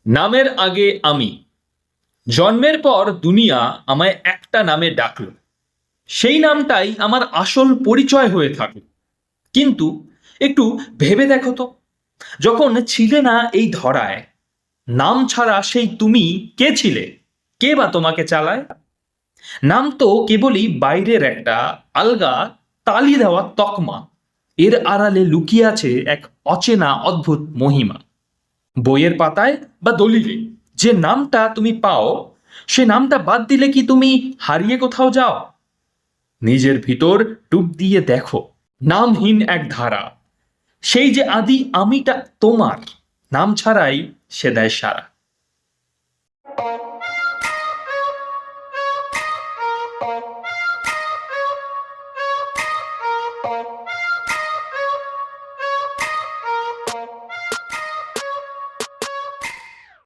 নামের আগে আমি। জন্মের পর দুনিয়া আমায় একটা নামে ডাকলো, সেই নামটাই আমার আসল পরিচয় হয়ে থাকলো। কিন্তু একটু ভেবে দেখো তো, যখন ছিলে না এই ধরায়, নাম ছাড়া সেই তুমি কে ছিলে? কে বা তোমাকে চালায়? নাম তো কেবলই বাইরের একটা আলগা তালি দেওয়া তকমা। এর আড়ালে লুকিয়ে আছে এক অচেনা অদ্ভুত মহিমা। বইয়ের পাতায় বা দলিলে যে নামটা তুমি পাও, সে নামটা বাদ দিলে কি তুমি হারিয়ে কোথাও যাও? নিজের ভিতর ডুব দিয়ে দেখো, নামহীন এক ধারা, সেই যে আদি আমিটা তোমার, নাম ছাড়াই সে দেয় সারা।